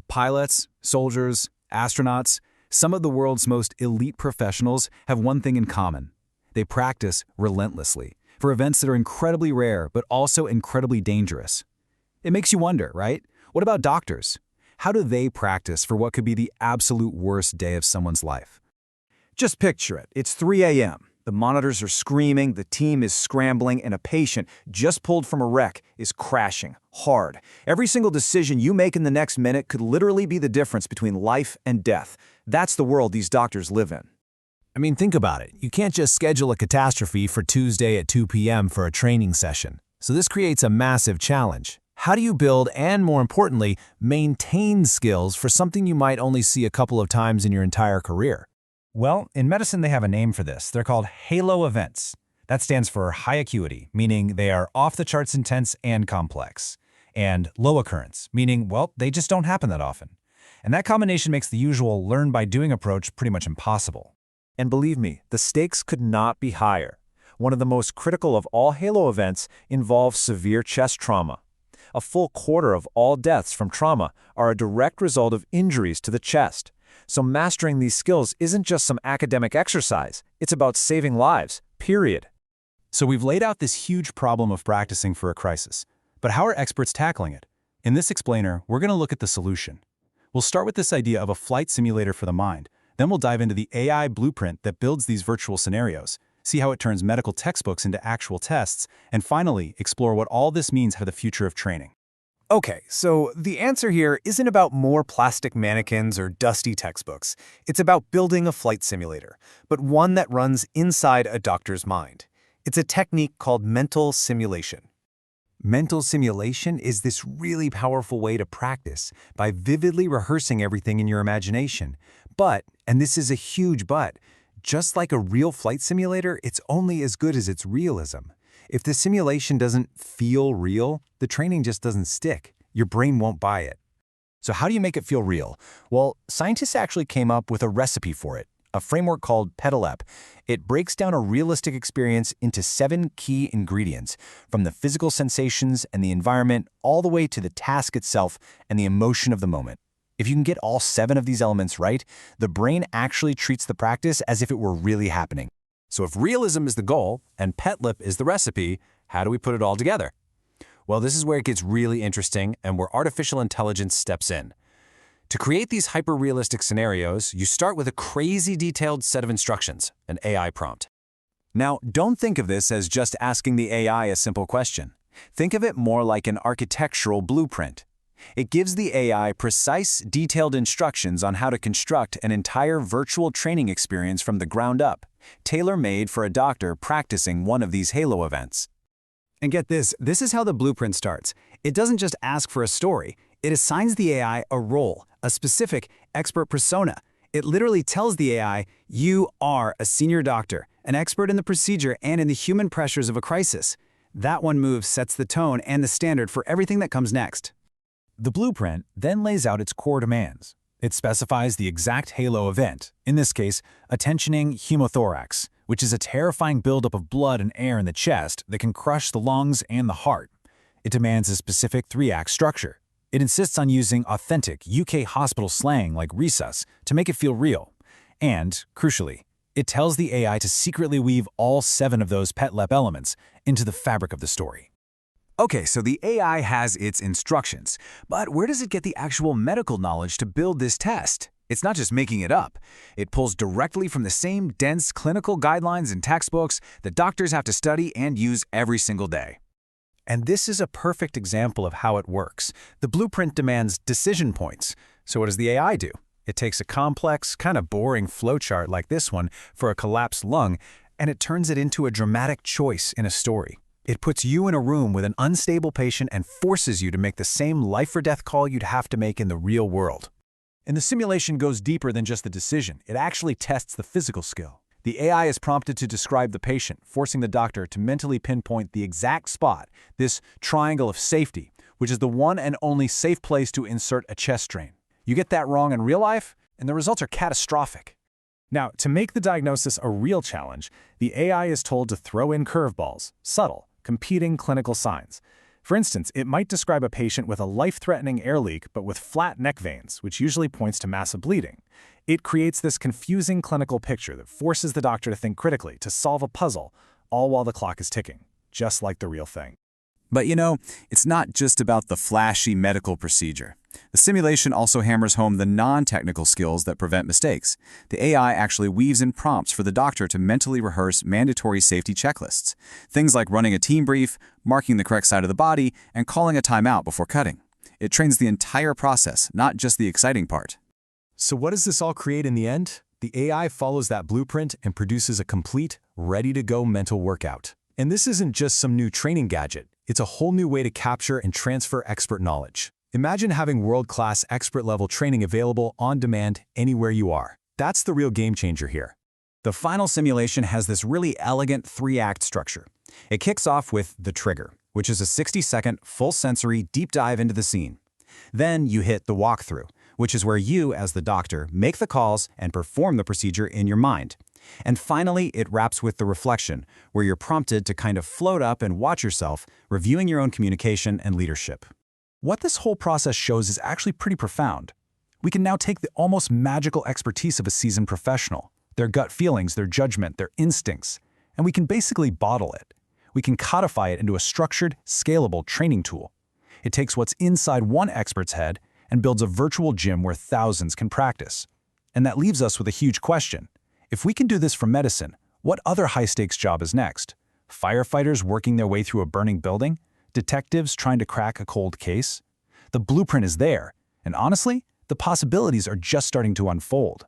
Pilots, soldiers, astronauts, some of the world's most elite professionals have one thing in common. They practice relentlessly for events that are incredibly rare but also incredibly dangerous. It makes you wonder, right? What about doctors? How do they practice for what could be the absolute worst day of someone's life? Just picture it. It's 3 a.m. The monitors are screaming, the team is scrambling, and a patient, just pulled from a wreck, is crashing hard. Every single decision you make in the next minute could literally be the difference between life and death. That's the world these doctors live in. I mean, think about it. You can't just schedule a catastrophe for Tuesday at 2 p.m. for a training session. So this creates a massive challenge. How do you build and, more importantly, maintain skills for something you might only see a couple of times in your entire career? Well, in medicine they have a name for this. They're called halo events. That stands for high acuity, meaning they are off the charts intense and complex. And low occurrence, meaning, well, they just don't happen that often. And that combination makes the usual learn-by-doing approach pretty much impossible. And believe me, the stakes could not be higher. One of the most critical of all halo events involves severe chest trauma. A full quarter of all deaths from trauma are a direct result of injuries to the chest. So mastering these skills isn't just some academic exercise, it's about saving lives, period. So we've laid out this huge problem of practicing for a crisis. But how are experts tackling it? In this explainer, we're going to look at the solution. We'll start with this idea of a flight simulator for the mind. Then we'll dive into the AI blueprint that builds these virtual scenarios, see how it turns medical textbooks into actual tests, and finally, explore what all this means for the future of training. Okay, so the answer here isn't about more plastic mannequins or dusty textbooks. It's about building a flight simulator, but one that runs inside a doctor's mind. It's a technique called mental simulation. Mental simulation is this really powerful way to practice by vividly rehearsing everything in your imagination. But, and this is a huge but, just like a real flight simulator, it's only as good as its realism. If the simulation doesn't feel real, the training just doesn't stick. Your brain won't buy it. So how do you make it feel real? Well, scientists actually came up with a recipe for it, a framework called PETALEP. It breaks down a realistic experience into 7 key ingredients, from the physical sensations and the environment all the way to the task itself and the emotion of the moment. If you can get all 7 of these elements right, the brain actually treats the practice as if it were really happening. So if realism is the goal and PETLIP is the recipe, how do we put it all together? Well, this is where it gets really interesting and where artificial intelligence steps in. To create these hyper-realistic scenarios, you start with a crazy detailed set of instructions, an AI prompt. Now, don't think of this as just asking the AI a simple question. Think of it more like an architectural blueprint. It gives the AI precise, detailed instructions on how to construct an entire virtual training experience from the ground up, tailor-made for a doctor practicing one of these halo events. And get this is how the blueprint starts. It doesn't just ask for a story, it assigns the AI a role, a specific expert persona. It literally tells the AI, you are a senior doctor, an expert in the procedure and in the human pressures of a crisis. That one move sets the tone and the standard for everything that comes next. The blueprint then lays out its core demands. It specifies the exact halo event, in this case, a tensioning hemothorax, which is a terrifying buildup of blood and air in the chest that can crush the lungs and the heart. It demands a specific 3-act structure. It insists on using authentic UK hospital slang like resus to make it feel real. And, crucially, it tells the AI to secretly weave all 7 of those PETLEP elements into the fabric of the story. Okay, so the AI has its instructions, but where does it get the actual medical knowledge to build this test? It's not just making it up. It pulls directly from the same dense clinical guidelines and textbooks that doctors have to study and use every single day. And this is a perfect example of how it works. The blueprint demands decision points. So what does the AI do? It takes a complex, kind of boring flowchart like this one for a collapsed lung, and it turns it into a dramatic choice in a story. It puts you in a room with an unstable patient and forces you to make the same life-or-death call you'd have to make in the real world. And the simulation goes deeper than just the decision. It actually tests the physical skill. The AI is prompted to describe the patient, forcing the doctor to mentally pinpoint the exact spot, this triangle of safety, which is the one and only safe place to insert a chest drain. You get that wrong in real life, and the results are catastrophic. Now, to make the diagnosis a real challenge, the AI is told to throw in curveballs, subtle, competing clinical signs. For instance, it might describe a patient with a life-threatening air leak but with flat neck veins, which usually points to massive bleeding. It creates this confusing clinical picture that forces the doctor to think critically, to solve a puzzle, all while the clock is ticking, just like the real thing. But it's not just about the flashy medical procedure. The simulation also hammers home the non-technical skills that prevent mistakes. The AI actually weaves in prompts for the doctor to mentally rehearse mandatory safety checklists. Things like running a team brief, marking the correct side of the body, and calling a timeout before cutting. It trains the entire process, not just the exciting part. So what does this all create in the end? The AI follows that blueprint and produces a complete, ready-to-go mental workout. And this isn't just some new training gadget. It's a whole new way to capture and transfer expert knowledge. Imagine having world-class expert-level training available on demand anywhere you are. That's the real game changer here. The final simulation has this really elegant 3-act structure. It kicks off with the trigger, which is a 60-second, full-sensory deep dive into the scene. Then you hit the walkthrough, which is where you, as the doctor, make the calls and perform the procedure in your mind. And finally, it wraps with the reflection, where you're prompted to kind of float up and watch yourself, reviewing your own communication and leadership. What this whole process shows is actually pretty profound. We can now take the almost magical expertise of a seasoned professional, their gut feelings, their judgment, their instincts, and we can basically bottle it. We can codify it into a structured, scalable training tool. It takes what's inside one expert's head and builds a virtual gym where thousands can practice. And that leaves us with a huge question. If we can do this for medicine, what other high-stakes job is next? Firefighters working their way through a burning building? Detectives trying to crack a cold case? The blueprint is there, and honestly, the possibilities are just starting to unfold.